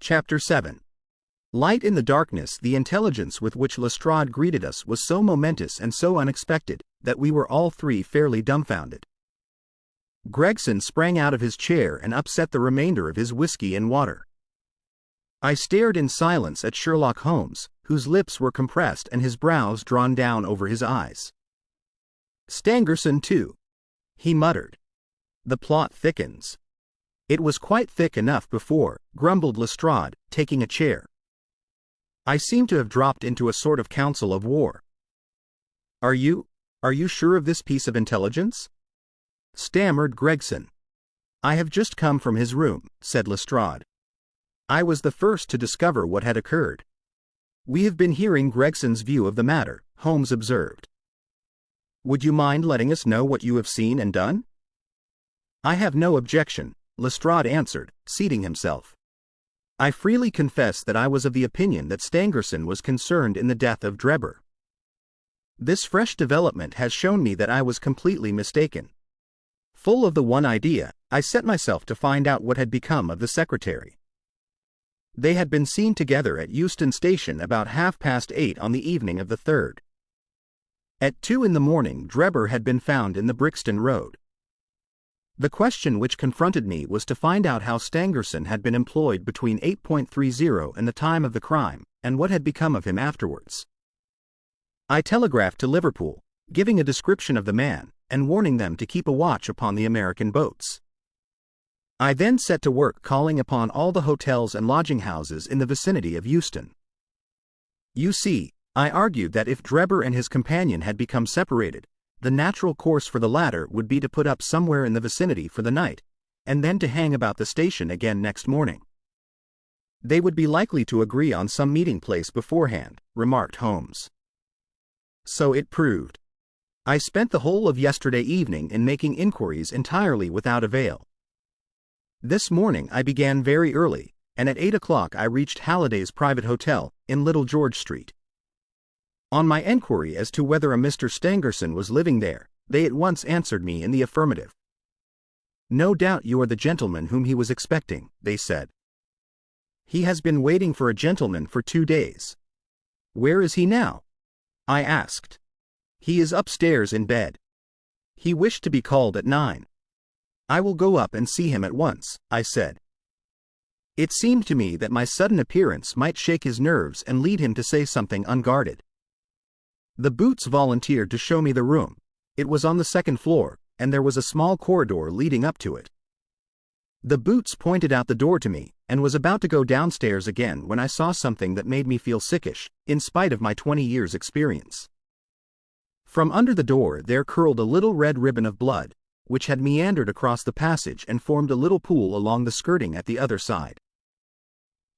Chapter 7. Light in the darkness. The intelligence with which Lestrade greeted us was so momentous and so unexpected that we were all three fairly dumbfounded. Gregson sprang out of his chair and upset the remainder of his whiskey and water. I stared in silence at Sherlock Holmes, whose lips were compressed and his brows drawn down over his eyes. "Stangerson too," he muttered. "The plot thickens." "It was quite thick enough before," grumbled Lestrade, taking a chair. I seemed to have dropped into a sort of council of war. Are you sure of this piece of intelligence?" stammered Gregson. "I have just come from his room," said Lestrade. "I was the first to discover what had occurred." "We have been hearing Gregson's view of the matter," Holmes observed. "Would you mind letting us know what you have seen and done?" "I have no objection," Lestrade answered, seating himself. "I freely confess that I was of the opinion that Stangerson was concerned in the death of Drebber. This fresh development has shown me that I was completely mistaken. Full of the one idea, I set myself to find out what had become of the secretary. They had been seen together at Euston Station about 8:30 on the evening of the 3rd. At 2 in the morning Drebber had been found in the Brixton Road. The question which confronted me was to find out how Stangerson had been employed between 8:30 and the time of the crime, and what had become of him afterwards. I telegraphed to Liverpool, giving a description of the man, and warning them to keep a watch upon the American boats. I then set to work calling upon all the hotels and lodging-houses in the vicinity of Euston. You see, I argued that if Drebber and his companion had become separated, the natural course for the latter would be to put up somewhere in the vicinity for the night, and then to hang about the station again next morning. "They would be likely to agree on some meeting place beforehand," remarked Holmes. So it proved. I spent the whole of yesterday evening in making inquiries entirely without avail. This morning I began very early, and at 8 o'clock I reached Halliday's private hotel, in Little George Street. On my enquiry as to whether a Mr. Stangerson was living there, they at once answered me in the affirmative. "No doubt you are the gentleman whom he was expecting," they said. "He has been waiting for a gentleman for 2 days. Where is he now?" I asked. "He is upstairs in bed. He wished to be called at 9. "I will go up and see him at once," I said. It seemed to me that my sudden appearance might shake his nerves and lead him to say something unguarded. The Boots volunteered to show me the room. It was on the 2nd floor, and there was a small corridor leading up to it. The Boots pointed out the door to me, and was about to go downstairs again when I saw something that made me feel sickish, in spite of my 20 years' experience. From under the door there curled a little red ribbon of blood, which had meandered across the passage and formed a little pool along the skirting at the other side.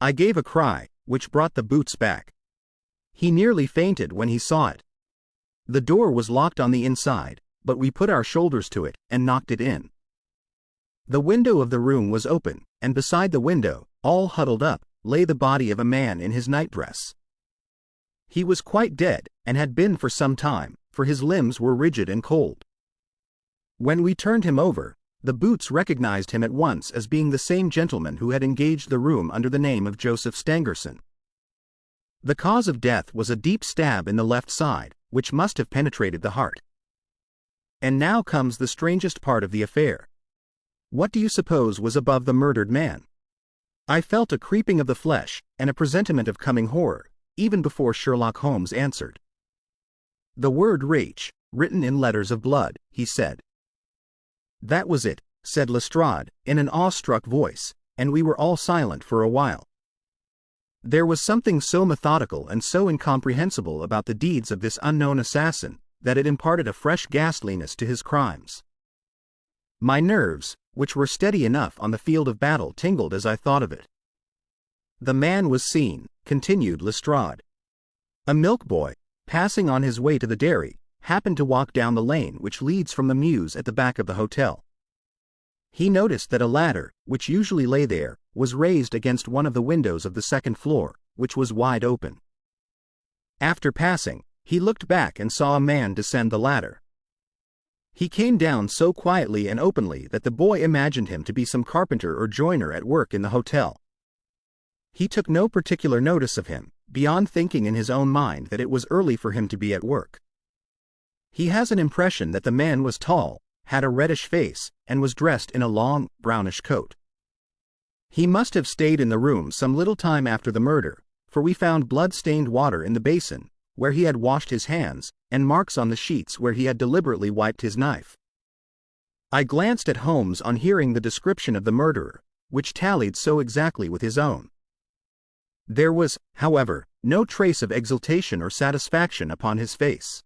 I gave a cry, which brought the Boots back. He nearly fainted when he saw it. The door was locked on the inside, but we put our shoulders to it and knocked it in. The window of the room was open, and beside the window, all huddled up, lay the body of a man in his nightdress. He was quite dead, and had been for some time, for his limbs were rigid and cold. When we turned him over, the Boots recognized him at once as being the same gentleman who had engaged the room under the name of Joseph Stangerson. The cause of death was a deep stab in the left side, which must have penetrated the heart. And now comes the strangest part of the affair. What do you suppose was above the murdered man? I felt a creeping of the flesh, and a presentiment of coming horror, even before Sherlock Holmes answered. "The word Rach, written in letters of blood," he said. "That was it," said Lestrade, in an awestruck voice, and we were all silent for a while. There was something so methodical and so incomprehensible about the deeds of this unknown assassin, that it imparted a fresh ghastliness to his crimes. My nerves, which were steady enough on the field of battle, tingled as I thought of it. "The man was seen," continued Lestrade. "A milk boy, passing on his way to the dairy, happened to walk down the lane which leads from the mews at the back of the hotel. He noticed that a ladder, which usually lay there, was raised against one of the windows of the 2nd floor, which was wide open. After passing, he looked back and saw a man descend the ladder. He came down so quietly and openly that the boy imagined him to be some carpenter or joiner at work in the hotel. He took no particular notice of him, beyond thinking in his own mind that it was early for him to be at work. He has an impression that the man was tall, had a reddish face, and was dressed in a long, brownish coat. He must have stayed in the room some little time after the murder, for we found blood-stained water in the basin, where he had washed his hands, and marks on the sheets where he had deliberately wiped his knife. I glanced at Holmes on hearing the description of the murderer, which tallied so exactly with his own. There was, however, no trace of exultation or satisfaction upon his face.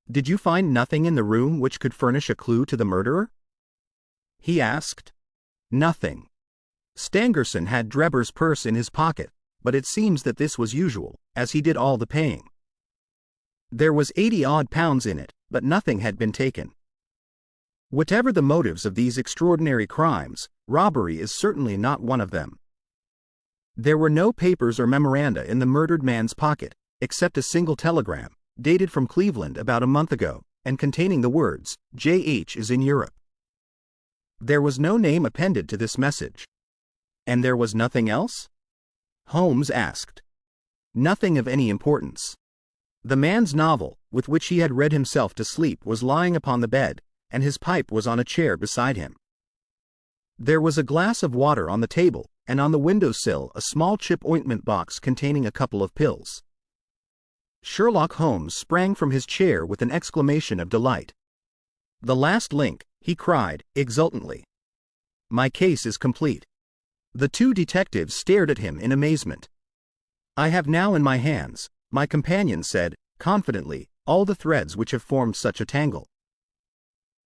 "Did you find nothing in the room which could furnish a clue to the murderer?" he asked. "Nothing. Stangerson had Drebber's purse in his pocket, but it seems that this was usual, as he did all the paying. There was £80-odd in it, but nothing had been taken. Whatever the motives of these extraordinary crimes, robbery is certainly not one of them. There were no papers or memoranda in the murdered man's pocket, except a single telegram, dated from Cleveland about a month ago, and containing the words, 'J.H. is in Europe.' There was no name appended to this message." "And there was nothing else?" Holmes asked. "Nothing of any importance. The man's novel, with which he had read himself to sleep, was lying upon the bed, and his pipe was on a chair beside him. There was a glass of water on the table, and on the window-sill a small chip ointment box containing a couple of pills." Sherlock Holmes sprang from his chair with an exclamation of delight. "The last link," he cried, exultantly. "My case is complete." The two detectives stared at him in amazement. "I have now in my hands," my companion said, confidently, "all the threads which have formed such a tangle.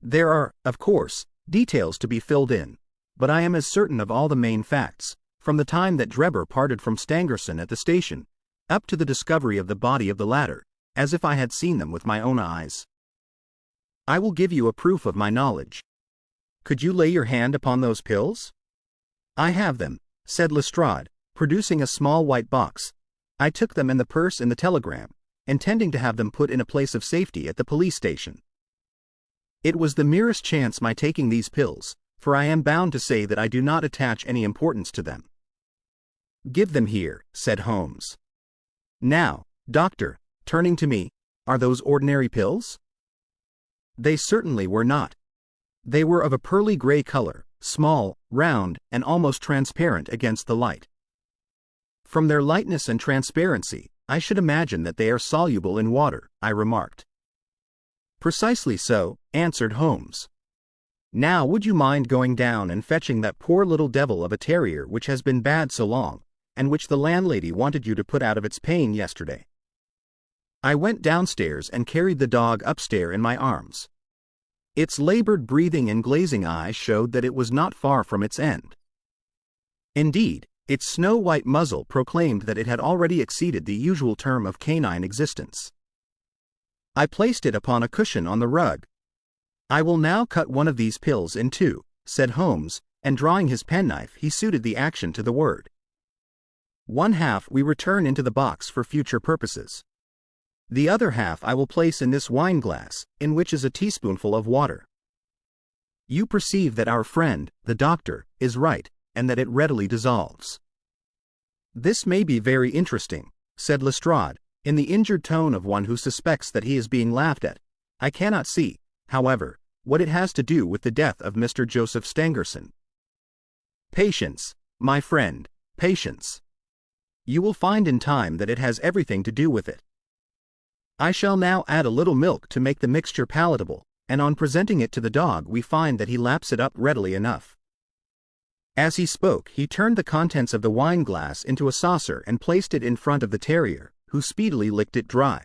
There are, of course, details to be filled in, but I am as certain of all the main facts, from the time that Drebber parted from Stangerson at the station, up to the discovery of the body of the latter, as if I had seen them with my own eyes. I will give you a proof of my knowledge. Could you lay your hand upon those pills?" "I have them," said Lestrade, producing a small white box. "I took them and the purse in the telegram, intending to have them put in a place of safety at the police station. It was the merest chance my taking these pills, for I am bound to say that I do not attach any importance to them." "Give them here," said Holmes. "Now, doctor," turning to me, "are those ordinary pills?" They certainly were not. They were of a pearly gray color, small, round, and almost transparent against the light. "From their lightness and transparency, I should imagine that they are soluble in water," I remarked. "Precisely so," answered Holmes. "Now would you mind going down and fetching that poor little devil of a terrier which has been bad so long, and which the landlady wanted you to put out of its pain yesterday?" I went downstairs and carried the dog upstairs in my arms. Its labored breathing and glazing eyes showed that it was not far from its end. Indeed, its snow-white muzzle proclaimed that it had already exceeded the usual term of canine existence. I placed it upon a cushion on the rug. "I will now cut one of these pills in two," said Holmes, and drawing his penknife he suited the action to the word. "One half we return into the box for future purposes. The other half I will place in this wine glass, in which is a teaspoonful of water. You perceive that our friend, the doctor, is right, and that it readily dissolves." "This may be very interesting," said Lestrade, in the injured tone of one who suspects that he is being laughed at. "I cannot see, however, what it has to do with the death of Mr. Joseph Stangerson." "Patience, my friend, patience. You will find in time that it has everything to do with it. I shall now add a little milk to make the mixture palatable, and on presenting it to the dog we find that he laps it up readily enough." As he spoke he turned the contents of the wine glass into a saucer and placed it in front of the terrier, who speedily licked it dry.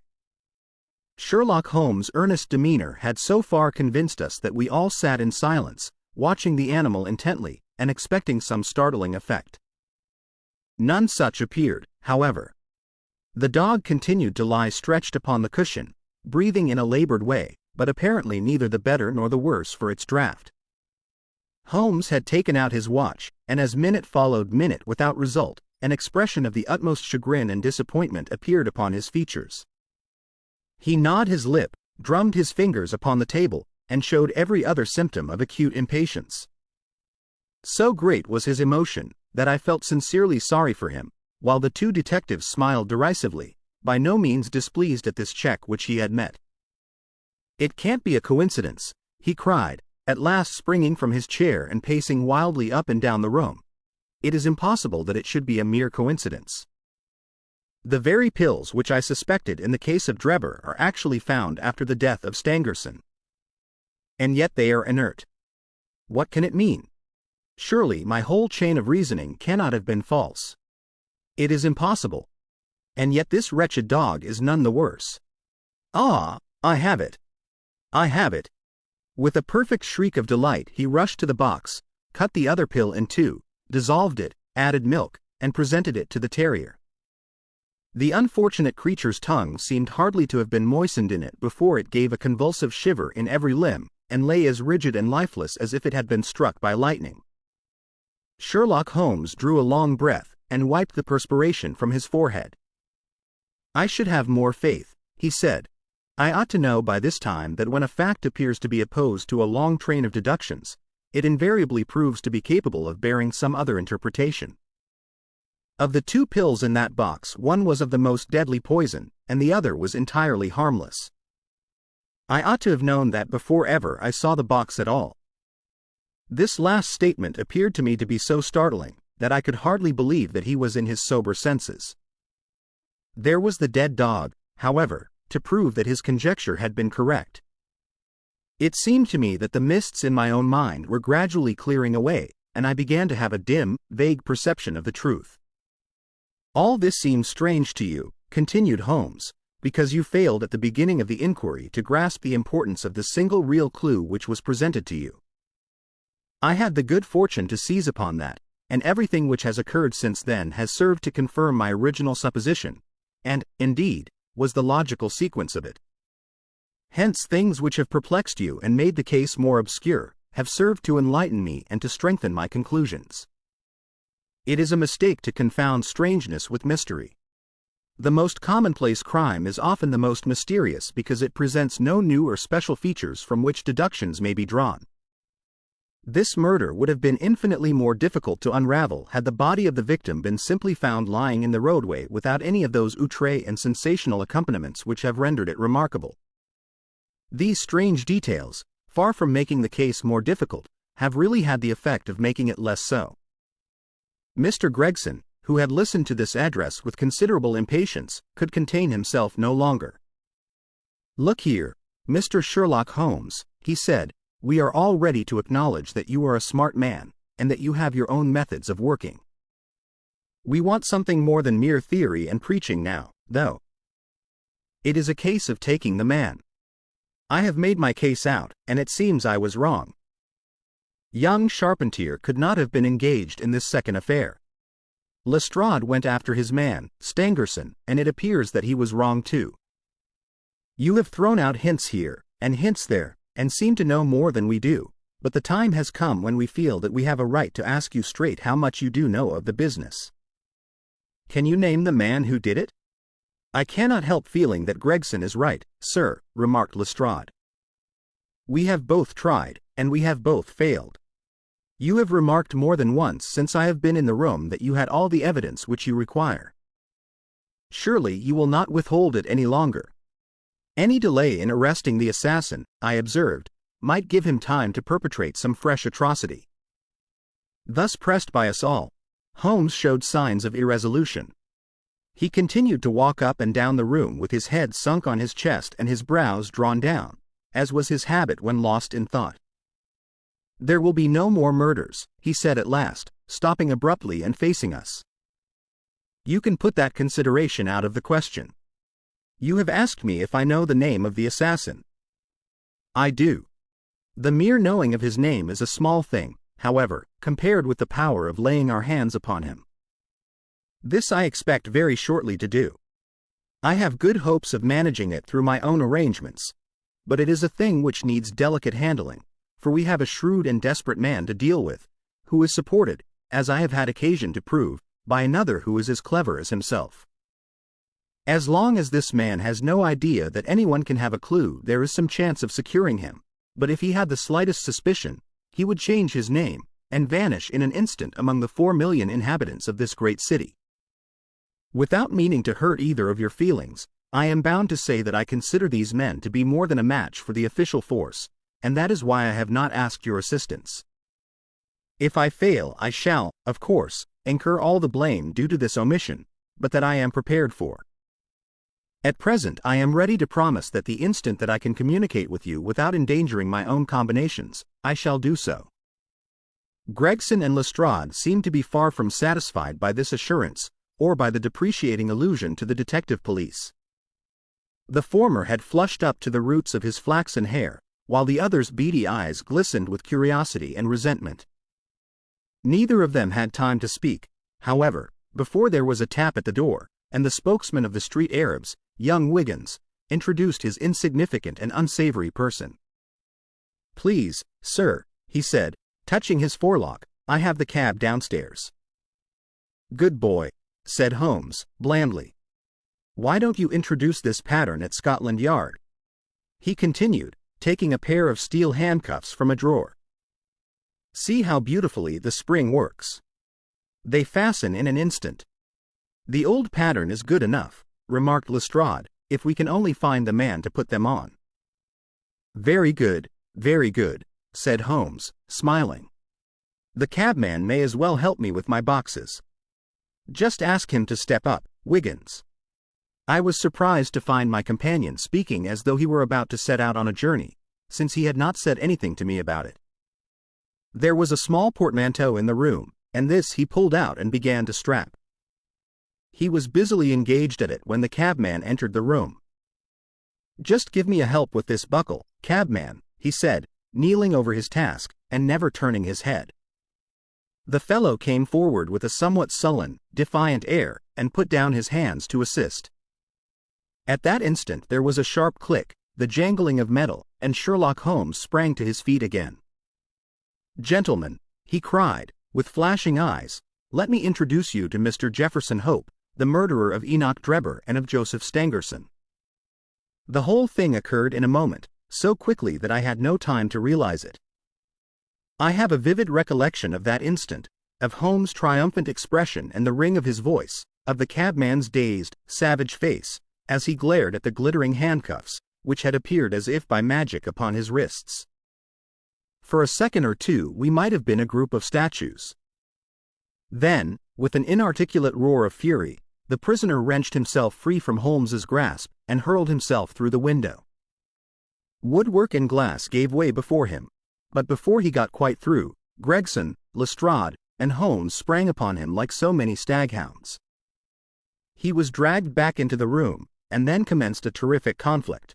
Sherlock Holmes' earnest demeanor had so far convinced us that we all sat in silence, watching the animal intently, and expecting some startling effect. None such appeared, however. The dog continued to lie stretched upon the cushion, breathing in a labored way, but apparently neither the better nor the worse for its draught. Holmes had taken out his watch, and as minute followed minute without result, an expression of the utmost chagrin and disappointment appeared upon his features. He gnawed his lip, drummed his fingers upon the table, and showed every other symptom of acute impatience. So great was his emotion, that I felt sincerely sorry for him, while the two detectives smiled derisively, by no means displeased at this check which he had met. "It can't be a coincidence," he cried, at last springing from his chair and pacing wildly up and down the room. "It is impossible that it should be a mere coincidence. The very pills which I suspected in the case of Drebber are actually found after the death of Stangerson. And yet they are inert. What can it mean? Surely my whole chain of reasoning cannot have been false. It is impossible. And yet this wretched dog is none the worse. Ah, I have it! I have it!" With a perfect shriek of delight he rushed to the box, cut the other pill in two, dissolved it, added milk, and presented it to the terrier. The unfortunate creature's tongue seemed hardly to have been moistened in it before it gave a convulsive shiver in every limb, and lay as rigid and lifeless as if it had been struck by lightning. Sherlock Holmes drew a long breath, and wiped the perspiration from his forehead. "I should have more faith," he said. "I ought to know by this time that when a fact appears to be opposed to a long train of deductions, it invariably proves to be capable of bearing some other interpretation. Of the two pills in that box, one was of the most deadly poison, and the other was entirely harmless. I ought to have known that before ever I saw the box at all." This last statement appeared to me to be so startling, that I could hardly believe that he was in his sober senses. There was the dead dog, however, to prove that his conjecture had been correct. It seemed to me that the mists in my own mind were gradually clearing away, and I began to have a dim, vague perception of the truth. "All this seems strange to you," continued Holmes, "because you failed at the beginning of the inquiry to grasp the importance of the single real clue which was presented to you. I had the good fortune to seize upon that, and everything which has occurred since then has served to confirm my original supposition, and, indeed, was the logical sequence of it. Hence things which have perplexed you and made the case more obscure, have served to enlighten me and to strengthen my conclusions. It is a mistake to confound strangeness with mystery. The most commonplace crime is often the most mysterious because it presents no new or special features from which deductions may be drawn. This murder would have been infinitely more difficult to unravel had the body of the victim been simply found lying in the roadway without any of those outre and sensational accompaniments which have rendered it remarkable. These strange details, far from making the case more difficult, have really had the effect of making it less so." Mr. Gregson, who had listened to this address with considerable impatience, could contain himself no longer. "Look here, Mr. Sherlock Holmes," he said, "we are all ready to acknowledge that you are a smart man, and that you have your own methods of working. We want something more than mere theory and preaching now, though. It is a case of taking the man. I have made my case out, and it seems I was wrong. Young Charpentier could not have been engaged in this second affair. Lestrade went after his man, Stangerson, and it appears that he was wrong too. You have thrown out hints here, and hints there, and seem to know more than we do, but the time has come when we feel that we have a right to ask you straight how much you do know of the business. Can you name the man who did it?" "I cannot help feeling that Gregson is right, sir," remarked Lestrade. "We have both tried, and we have both failed. You have remarked more than once since I have been in the room that you had all the evidence which you require. Surely you will not withhold it any longer. Any delay in arresting the assassin, I observed, might give him time to perpetrate some fresh atrocity." Thus pressed by us all, Holmes showed signs of irresolution. He continued to walk up and down the room with his head sunk on his chest and his brows drawn down, as was his habit when lost in thought. "There will be no more murders," he said at last, stopping abruptly and facing us. "You can put that consideration out of the question. You have asked me if I know the name of the assassin. I do. The mere knowing of his name is a small thing, however, compared with the power of laying our hands upon him. This I expect very shortly to do. I have good hopes of managing it through my own arrangements, but it is a thing which needs delicate handling, for we have a shrewd and desperate man to deal with, who is supported, as I have had occasion to prove, by another who is as clever as himself. As long as this man has no idea that anyone can have a clue, there is some chance of securing him, but if he had the slightest suspicion, he would change his name, and vanish in an instant among the 4 million inhabitants of this great city. Without meaning to hurt either of your feelings, I am bound to say that I consider these men to be more than a match for the official force, and that is why I have not asked your assistance. If I fail, I shall, of course, incur all the blame due to this omission, but that I am prepared for. At present I am ready to promise that the instant that I can communicate with you without endangering my own combinations, I shall do so." Gregson and Lestrade seemed to be far from satisfied by this assurance, or by the depreciating allusion to the detective police. The former had flushed up to the roots of his flaxen hair, while the other's beady eyes glistened with curiosity and resentment. Neither of them had time to speak, however, before there was a tap at the door, and the spokesman of the street Arabs, young Wiggins, introduced his insignificant and unsavory person. "Please, sir," he said, touching his forelock, "I have the cab downstairs." "Good boy," said Holmes, blandly. "Why don't you introduce this pattern at Scotland Yard?" he continued, taking a pair of steel handcuffs from a drawer. "See how beautifully the spring works. They fasten in an instant." "The old pattern is good enough," remarked Lestrade, "if we can only find the man to put them on." very good," said Holmes, smiling. "The cabman may as well help me with my boxes. Just ask him to step up, Wiggins." I was surprised to find my companion speaking as though he were about to set out on a journey, since he had not said anything to me about it. There was a small portmanteau in the room, and this he pulled out and began to strap. He was busily engaged at it when the cabman entered the room. "Just give me a help with this buckle, cabman," he said, kneeling over his task, and never turning his head. The fellow came forward with a somewhat sullen, defiant air, and put down his hands to assist. At that instant there was a sharp click, the jangling of metal, and Sherlock Holmes sprang to his feet again. "Gentlemen," he cried, with flashing eyes, "let me introduce you to Mr. Jefferson Hope, the murderer of Enoch Drebber and of Joseph Stangerson." The whole thing occurred in a moment, so quickly that I had no time to realize it. I have a vivid recollection of that instant, of Holmes' triumphant expression and the ring of his voice, of the cabman's dazed, savage face, as he glared at the glittering handcuffs, which had appeared as if by magic upon his wrists. For a second or two we might have been a group of statues. Then, with an inarticulate roar of fury, the prisoner wrenched himself free from Holmes's grasp and hurled himself through the window. Woodwork and glass gave way before him, but before he got quite through, Gregson, Lestrade, and Holmes sprang upon him like so many staghounds. He was dragged back into the room, and then commenced a terrific conflict.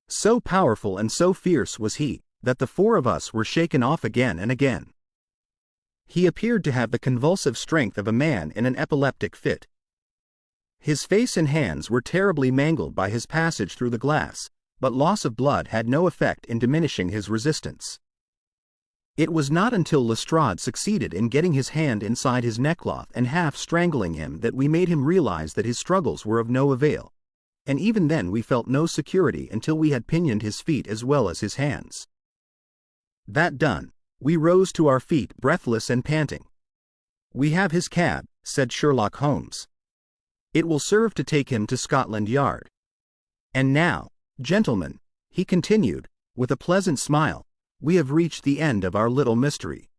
So powerful and so fierce was he, that the four of us were shaken off again and again. He appeared to have the convulsive strength of a man in an epileptic fit. His face and hands were terribly mangled by his passage through the glass, but loss of blood had no effect in diminishing his resistance. It was not until Lestrade succeeded in getting his hand inside his neckcloth and half strangling him that we made him realize that his struggles were of no avail, and even then we felt no security until we had pinioned his feet as well as his hands. That done, we rose to our feet breathless and panting. "We have his cab," said Sherlock Holmes. "It will serve to take him to Scotland Yard. And now, gentlemen," he continued, with a pleasant smile, "we have reached the end of our little mystery.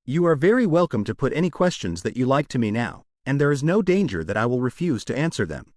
You are very welcome to put any questions that you like to me now, and there is no danger that I will refuse to answer them."